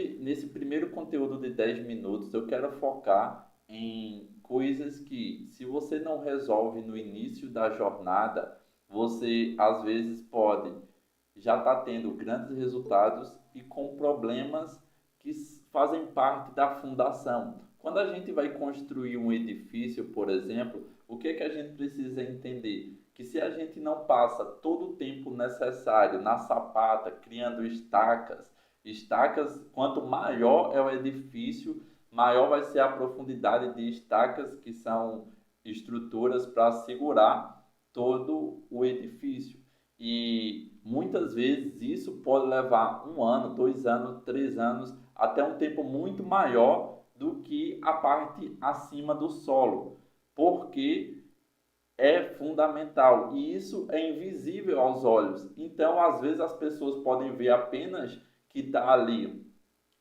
hoje, nesse primeiro conteúdo de 10 minutos, eu quero focar em coisas que, se você não resolve no início da jornada, você às vezes pode já estar tendo grandes resultados e com problemas que fazem parte da fundação. Quando a gente vai construir um edifício, por exemplo, o que é que a gente precisa entender? Que se a gente não passa todo o tempo necessário na sapata, criando estacas, quanto maior é o edifício, maior vai ser a profundidade de estacas, que são estruturas para segurar todo o edifício. E muitas vezes isso pode levar 1 ano, 2 anos, 3 anos, até um tempo muito maior do que a parte acima do solo, porque é fundamental e isso é invisível aos olhos. Então, às vezes as pessoas podem ver apenas que está ali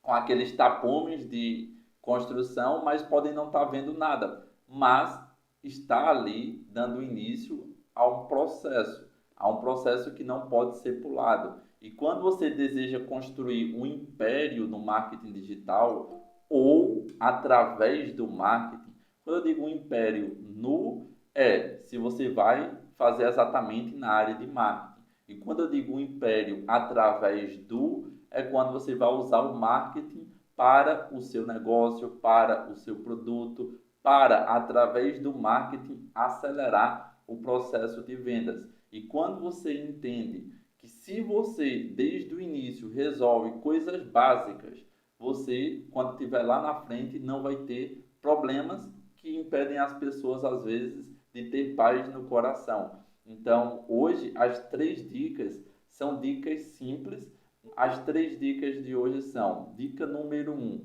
com aqueles tapumes de construção, mas podem não estar vendo nada. Mas está ali dando início a um processo que não pode ser pulado. E quando você deseja construir um império no marketing digital ou através do marketing, quando eu digo um império se você vai fazer exatamente na área de marketing. E quando eu digo um império através é quando você vai usar o marketing para o seu negócio, para o seu produto, para, através do marketing, acelerar o processo de vendas. E quando você entende que se você, desde o início, resolve coisas básicas, você, quando estiver lá na frente, não vai ter problemas que impedem as pessoas, às vezes, de ter paz no coração. Então, hoje, as 3 dicas são dicas simples. As 3 dicas de hoje são: dica número 1,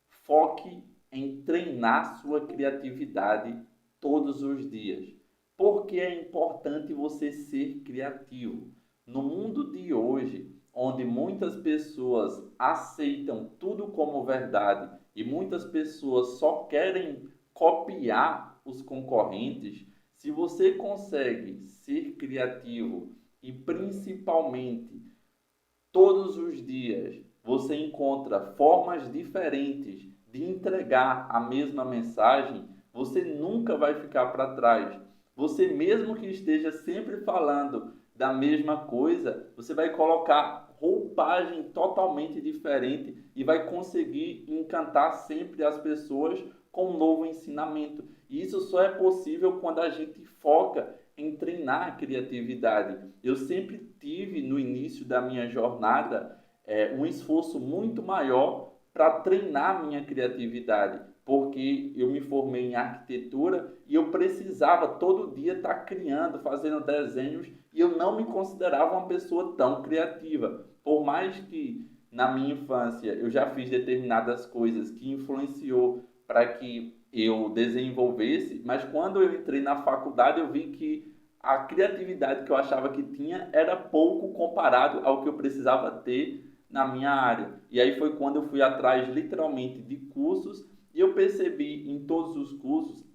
foque em treinar sua criatividade todos os dias. Por que é importante você ser criativo? No mundo de hoje, onde muitas pessoas aceitam tudo como verdade e muitas pessoas só querem copiar os concorrentes, se você consegue ser criativo e principalmente todos os dias você encontra formas diferentes de entregar a mesma mensagem, você nunca vai ficar para trás. Você, mesmo que esteja sempre falando da mesma coisa, você vai colocar roupagem totalmente diferente e vai conseguir encantar sempre as pessoas com um novo ensinamento. E isso só é possível quando a gente foca em treinar a criatividade. Eu sempre tive no início da minha jornada um esforço muito maior para treinar minha criatividade, porque eu me formei em arquitetura e eu precisava todo dia estar criando, fazendo desenhos, e eu não me considerava uma pessoa tão criativa. Por mais que na minha infância eu já fiz determinadas coisas que influenciou para que eu desenvolvesse, mas quando eu entrei na faculdade eu vi que a criatividade que eu achava que tinha era pouco comparado ao que eu precisava ter na minha área. E aí foi quando eu fui atrás literalmente de cursos e eu percebi em todos os cursos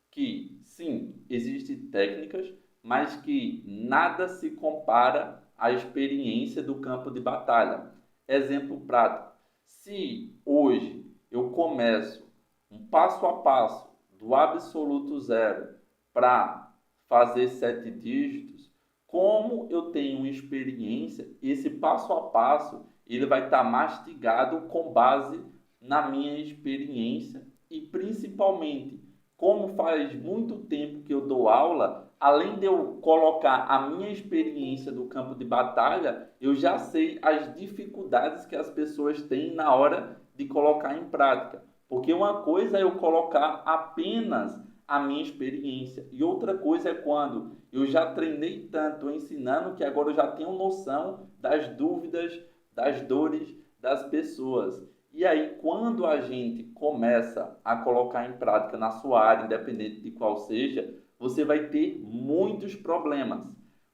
que sim, existem técnicas, mas que nada se compara à experiência do campo de batalha. Exemplo prático: se hoje eu começo um passo a passo do absoluto zero para fazer 7 dígitos, como eu tenho experiência, esse passo a passo ele vai estar mastigado com base na minha experiência e principalmente, como faz muito tempo que eu dou aula, além de eu colocar a minha experiência do campo de batalha, eu já sei as dificuldades que as pessoas têm na hora de colocar em prática. Porque uma coisa é eu colocar apenas a minha experiência e outra coisa é quando eu já treinei tanto ensinando que agora eu já tenho noção das dúvidas, das dores das pessoas. E aí, quando a gente começa a colocar em prática na sua área, independente de qual seja, você vai ter muitos problemas.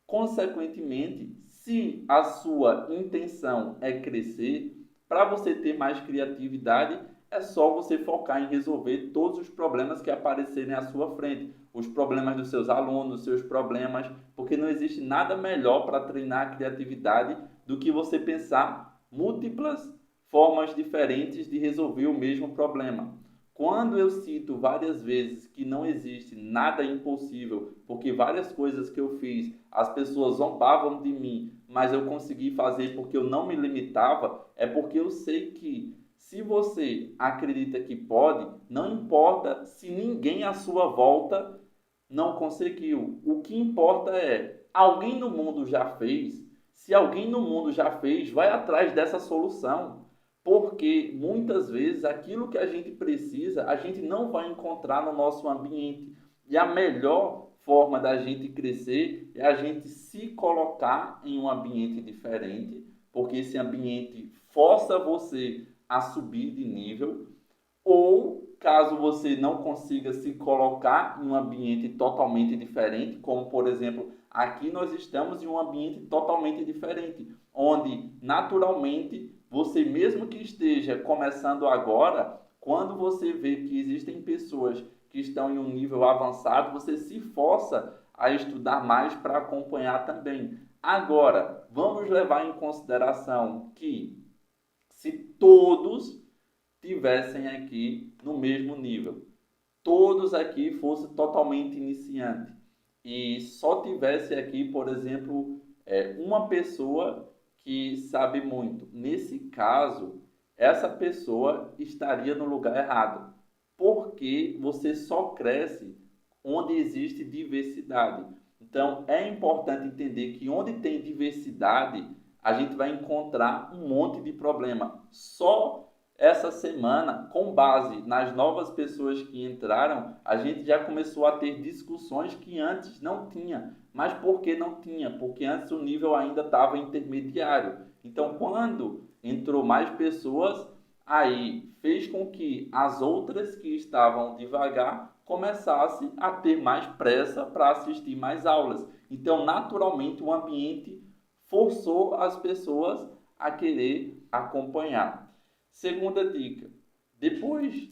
Consequentemente, se a sua intenção é crescer, para você ter mais criatividade, é só você focar em resolver todos os problemas que aparecerem à sua frente. Os problemas dos seus alunos, os seus problemas, porque não existe nada melhor para treinar a criatividade do que você pensar múltiplas formas diferentes de resolver o mesmo problema. Quando eu cito várias vezes que não existe nada impossível, porque várias coisas que eu fiz, as pessoas zombavam de mim, mas eu consegui fazer porque eu não me limitava, é porque eu sei que se você acredita que pode, não importa se ninguém à sua volta não conseguiu. O que importa é, alguém no mundo já fez. Se alguém no mundo já fez, vai atrás dessa solução. Porque muitas vezes aquilo que a gente precisa, a gente não vai encontrar no nosso ambiente. E a melhor forma da gente crescer é a gente se colocar em um ambiente diferente, porque esse ambiente força você a subir de nível, ou caso você não consiga se colocar em um ambiente totalmente diferente, como por exemplo, aqui nós estamos em um ambiente totalmente diferente, onde naturalmente você, mesmo que esteja começando agora, quando você vê que existem pessoas que estão em um nível avançado, você se força a estudar mais para acompanhar também. Agora, vamos levar em consideração que se todos tivessem aqui no mesmo nível, todos aqui fossem totalmente iniciante e só tivesse aqui, por exemplo, uma pessoa que sabe muito. Nesse caso, essa pessoa estaria no lugar errado, porque você só cresce onde existe diversidade. Então, é importante entender que onde tem diversidade, a gente vai encontrar um monte de problema. Só essa semana, com base nas novas pessoas que entraram, a gente já começou a ter discussões que antes não tinha. Mas por que não tinha? Porque antes o nível ainda estava intermediário. Então, quando entrou mais pessoas, aí fez com que as outras que estavam devagar começassem a ter mais pressa para assistir mais aulas. Então, naturalmente, o ambiente forçou as pessoas a querer acompanhar. Segunda dica: depois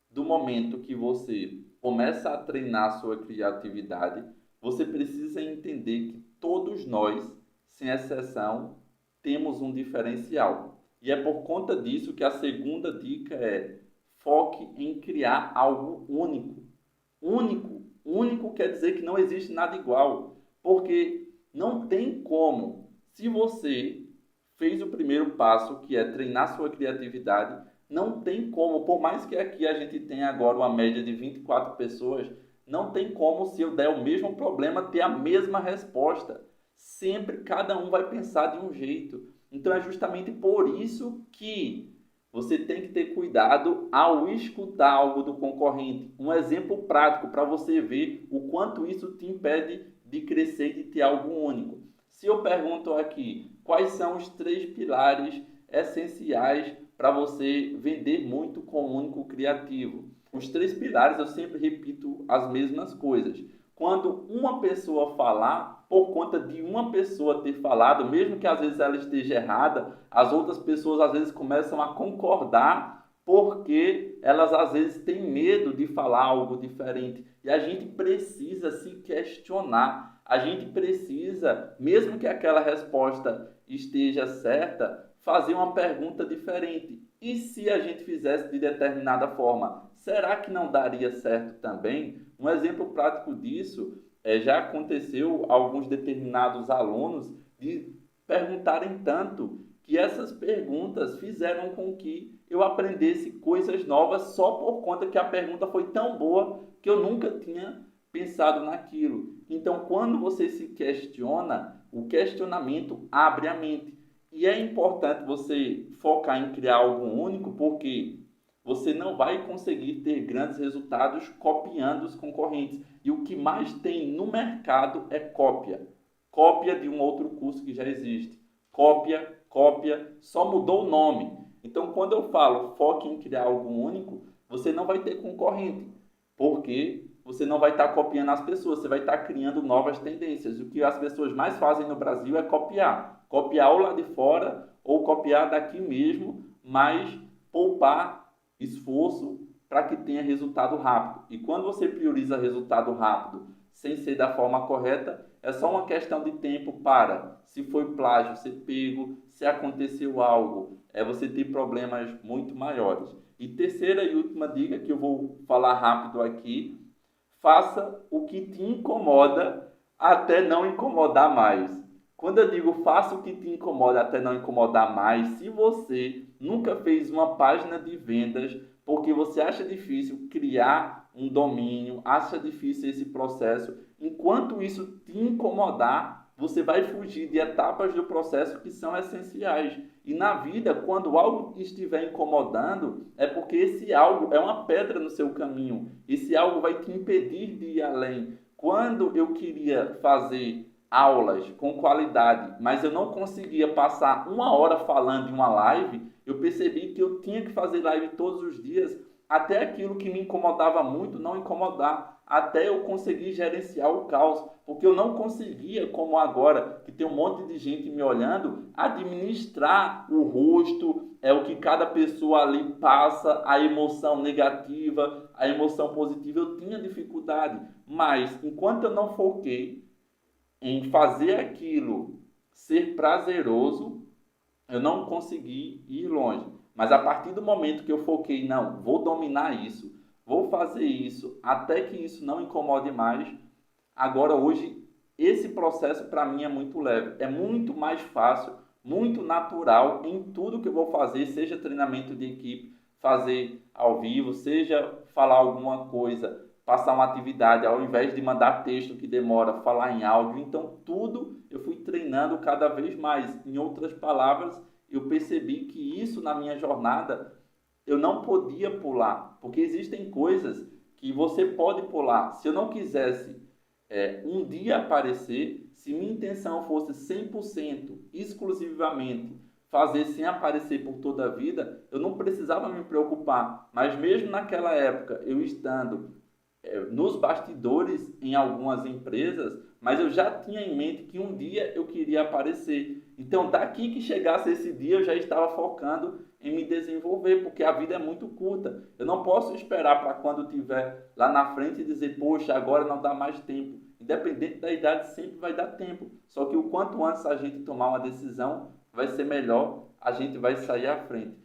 do momento que você começa a treinar sua criatividade, você precisa entender que todos nós, sem exceção, temos um diferencial. E é por conta disso que a segunda dica é: foque em criar algo único. Único. Único quer dizer que não existe nada igual. Porque não tem como. Se você fez o primeiro passo, que é treinar sua criatividade, não tem como, por mais que aqui a gente tenha agora uma média de 24 pessoas, não tem como, se eu der o mesmo problema, ter a mesma resposta. Sempre cada um vai pensar de um jeito. Então é justamente por isso que você tem que ter cuidado ao escutar algo do concorrente. Um exemplo prático para você ver o quanto isso te impede de crescer e de ter algo único. Se eu pergunto aqui, quais são os 3 pilares essenciais para você vender muito com um único criativo? Os 3 pilares eu sempre repito as mesmas coisas. Quando uma pessoa falar, por conta de uma pessoa ter falado, mesmo que às vezes ela esteja errada, as outras pessoas às vezes começam a concordar porque elas às vezes têm medo de falar algo diferente. E a gente precisa se questionar. A gente precisa, mesmo que aquela resposta esteja certa, fazer uma pergunta diferente. E se a gente fizesse de determinada forma, será que não daria certo também? Um exemplo prático disso já aconteceu a alguns determinados alunos de perguntarem tanto que essas perguntas fizeram com que eu aprendesse coisas novas só por conta que a pergunta foi tão boa que eu nunca tinha pensado naquilo. Então, quando você se questiona, o questionamento abre a mente. E é importante você focar em criar algo único, porque você não vai conseguir ter grandes resultados copiando os concorrentes. E o que mais tem no mercado é cópia. Cópia de um outro curso que já existe. Cópia, cópia, só mudou o nome. Então, quando eu falo foque em criar algo único, você não vai ter concorrente, porque você não vai estar copiando as pessoas, você vai estar criando novas tendências. O que as pessoas mais fazem no Brasil é copiar. Copiar ou lá de fora, ou copiar daqui mesmo, mas poupar esforço para que tenha resultado rápido. E quando você prioriza resultado rápido sem ser da forma correta, É só uma questão de tempo para, se foi plágio, ser pego, se aconteceu algo, você ter problemas muito maiores. E terceira e última dica que eu vou falar rápido aqui, faça o que te incomoda até não incomodar mais. Quando eu digo faça o que te incomoda até não incomodar mais, se você nunca fez uma página de vendas porque você acha difícil criar um domínio, acha difícil esse processo, enquanto isso te incomodar, você vai fugir de etapas do processo que são essenciais. E na vida, quando algo estiver incomodando, é porque esse algo é uma pedra no seu caminho. Esse algo vai te impedir de ir além. Quando eu queria fazer aulas com qualidade, mas eu não conseguia passar uma hora falando em uma live, eu percebi que eu tinha que fazer live todos os dias, até aquilo que me incomodava muito não incomodar, até eu conseguir gerenciar o caos, porque eu não conseguia, como agora, que tem um monte de gente me olhando, administrar o rosto, o que cada pessoa ali passa, a emoção negativa, a emoção positiva, eu tinha dificuldade, mas enquanto eu não foquei em fazer aquilo ser prazeroso, eu não consegui ir longe. Mas a partir do momento que eu foquei, não, vou dominar isso, vou fazer isso, até que isso não incomode mais, agora hoje esse processo para mim é muito leve, é muito mais fácil, muito natural em tudo que eu vou fazer, seja treinamento de equipe, fazer ao vivo, seja falar alguma coisa, passar uma atividade, ao invés de mandar texto que demora, falar em áudio. Então tudo eu fui treinando cada vez mais. Em outras palavras, eu percebi que isso na minha jornada eu não podia pular, porque existem coisas que você pode pular. Se eu não quisesse um dia aparecer, se minha intenção fosse 100% exclusivamente fazer sem aparecer por toda a vida, eu não precisava me preocupar. Mas mesmo naquela época, eu estando nos bastidores em algumas empresas, mas eu já tinha em mente que um dia eu queria aparecer. Então, daqui que chegasse esse dia, eu já estava focando em me desenvolver, porque a vida é muito curta. Eu não posso esperar para quando estiver lá na frente e dizer, poxa, agora não dá mais tempo. Independente da idade, sempre vai dar tempo. Só que o quanto antes a gente tomar uma decisão, vai ser melhor, a gente vai sair à frente.